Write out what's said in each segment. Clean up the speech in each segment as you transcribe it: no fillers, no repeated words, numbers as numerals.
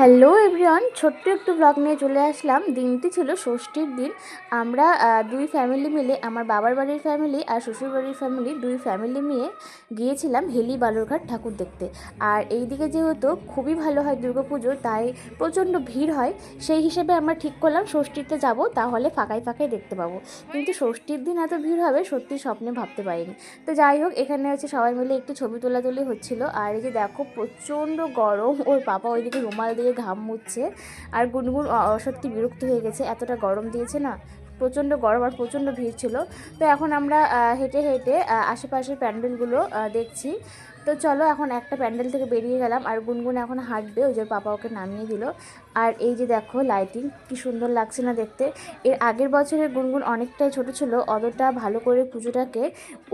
Hello everyone, ছোট্ট একটু blog নিয়ে চলে আসলাম। দিনটি ছিল ষষ্ঠীর দিন। আমরা দুই ফ্যামিলি মিলে, আমার বাবার বাড়ির ফ্যামিলি আর শ্বশুর বাড়ির ফ্যামিলি, দুই ফ্যামিলি নিয়ে গিয়েছিলাম হেলি বালুরঘাট ঠাকুর দেখতে। আর এই দিকে যেহেতু খুবই ভালো হয় দুর্গাপুজো, তাই প্রচণ্ড ভিড় হয়। সেই হিসেবে আমরা ঠিক করলাম ষষ্ঠীতে যাব, তাহলে ফাঁকায় ফাঁকায় দেখতে পাবো। কিন্তু ষষ্ঠীর দিন এত ভিড় হবে সত্যি স্বপ্নে ভাবতে পারিনি। তো যাই হোক, এখানে হচ্ছে সবাই মিলে একটু ছবি তোলাতুলি হচ্ছিলো। আর এই যে দেখো প্রচণ্ড গরম, ওর পাপা ওইদিকে রুমাল দিয়ে ঘাম মুছছে। আর গুনগুন সত্যি বিরক্ত হয়ে গেছে, এতটা গরম দিয়েছে না, প্রচণ্ড গরম আর প্রচণ্ড ভিড় ছিল। তো এখন আমরা হেঁটে হেঁটে আশেপাশের প্যান্ডেলগুলো দেখছি। তো চলো, এখন একটা প্যান্ডেল থেকে বেরিয়ে গেলাম, আর গুনগুন এখন হাঁটবে, ওই যে পাপা ওকে নামিয়ে দিল। আর এই যে দেখো লাইটিং কি সুন্দর লাগছে না দেখতে। এর আগের বছরের গুনগুন অনেকটাই ছোট ছিল, অতটা ভালো করে পুজোটাকে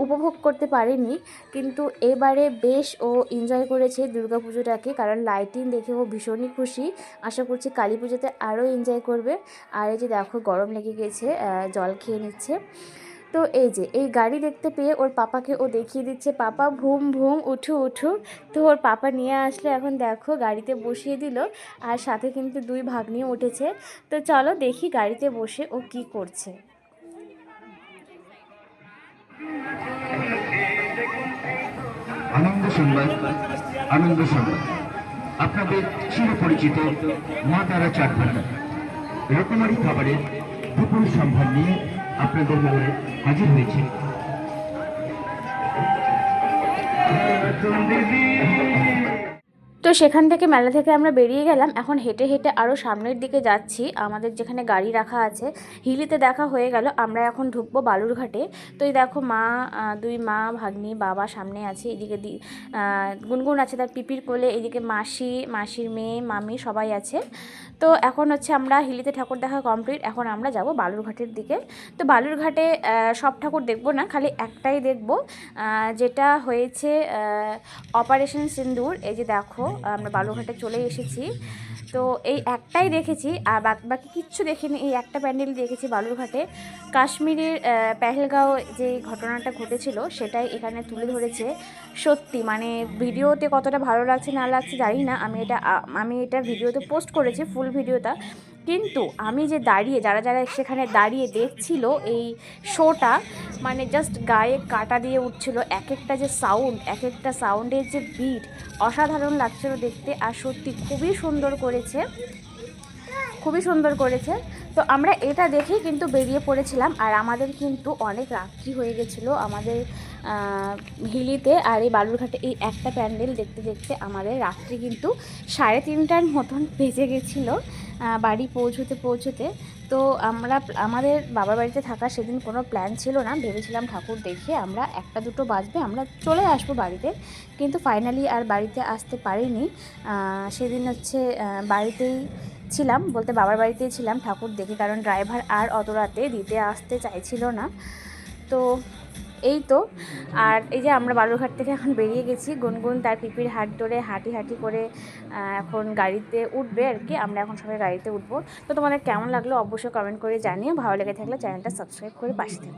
উপভোগ করতে পারেনি, কিন্তু এবারে বেশ ও এনজয় করেছে দুর্গা পুজোটাকে, কারণ লাইটিং দেখে ও ভীষণই খুশি। আশা করছি কালী পুজোতে আরও এনজয় করবে। আর এই যে দেখো গরম লেগে গেছে, জল খেয়ে নিচ্ছে। তো এই যে এই গাড়ি দেখতে পেয়ে ওর পাপাকে ও দেখিয়ে দিচ্ছে, পাপা ভুম ভুম উঠু উঠু। তো ওর পাপা নিয়ে আসলে এখন দেখো গাড়িতে বসিয়ে দিল, আর সাথে কিন্তু দুই ভাগ্নিও উঠেছে। তো চলো দেখি গাড়িতে বসে ও কি করছে। আনন্দ সংবাদ, আনন্দ সংবাদ। আপনাদের চিরপরিচিত মা তারা চাট ভান্ডার রকমারি খাবারের দুপুর সম্ভার নিয়ে আপনাদের মনে হাজির হয়েছে। তো সেখান থেকে মেলা থেকে আমরা বেরিয়ে গেলাম। এখন হেঁটে হেঁটে আরও সামনের দিকে যাচ্ছি, আমাদের যেখানে গাড়ি রাখা আছে। হিলিতে দেখা হয়ে গেল, আমরা এখন ঢুকবো বালুরঘাটে। তো এই দেখো মা, দুই মা ভাগ্নি বাবা সামনে আছে, এদিকে গুনগুন আছে তার পিপির কোলে, এদিকে মাসি, মাসির মেয়ে, মামি সবাই আছে। তো এখন হচ্ছে আমরা হিলিতে ঠাকুর দেখা কমপ্লিট, এখন আমরা যাব বালুরঘাটের দিকে। তো বালুরঘাটে সব ঠাকুর দেখবো না, খালি একটাই দেখবো, যেটা হয়েছে অপারেশন সিন্দুর। এই যে দেখো আমরা বালুরঘাটে চলে এসেছি। তো এই একটাই দেখেছি, আর বাকি কিচ্ছু দেখিনি, এই একটা প্যান্ডেল দেখেছি বালুরঘাটে। কাশ্মীরের পেহেলগাঁও যে ঘটনাটা ঘটেছিল সেটাই এখানে তুলে ধরেছে। সত্যি মানে ভিডিওতে কতটা ভালো লাগছে না লাগছে জানি না, আমি এটা ভিডিওতে পোস্ট করেছি ফুল ভিডিওটা। কিন্তু আমি যে দাঁড়িয়ে, যারা যারা সেখানে দাঁড়িয়ে দেখছিল এই শোটা, মানে জাস্ট গায়ে কাটা দিয়ে উঠছিল। এক একটা যে সাউন্ড, এক একটা সাউন্ডের যে বিট, অসাধারণ লাগছিল দেখতে। আর সত্যি খুবই সুন্দর করেছে, খুবই সুন্দর করেছে। তো আমরা এটা দেখেই কিন্তু বেরিয়ে পড়েছিলাম, আর আমাদের কিন্তু অনেক রাত্রি হয়ে গেছিলো আমাদের হিলিতে। আর এই বালুরঘাটে এই একটা প্যান্ডেল দেখতে দেখতে আমাদের রাত্রি কিন্তু 3:30টার মতন বেজে গেছিলো বাড়ি পৌঁছতে পৌঁছতে। তো আমাদের বাবার বাড়িতে থাকা সেদিন কোনো প্ল্যান ছিল না, ভেবেছিলাম ঠাকুর দেখে আমরা 1-2 বাজবে আমরা চলে আসবো বাড়িতে, কিন্তু ফাইনালি আর বাড়িতে আসতে পারিনি। সেদিন হচ্ছে বাড়িতেই ছিলাম, বলতে বাবার বাড়িতেই ছিলাম ঠাকুর দেখে, কারণ ড্রাইভার আর অত রাতে দিতে আসতে চাইছিল না। তো এই তো। আর এই যে আমরা বালুরঘাট থেকে এখন বেরিয়ে গেছি, গুনগুন তার পিপির হাত ধরে হাঁটি হাঁটি করে এখন গাড়িতে উঠবে আর কি। আমরা এখন সবাই গাড়িতে উঠবো। তো তোমাদের কেমন লাগলো অবশ্যই কমেন্ট করে জানিও, ভালো লেগে থাকলে চ্যানেলটা সাবস্ক্রাইব করে পাশে থেকো।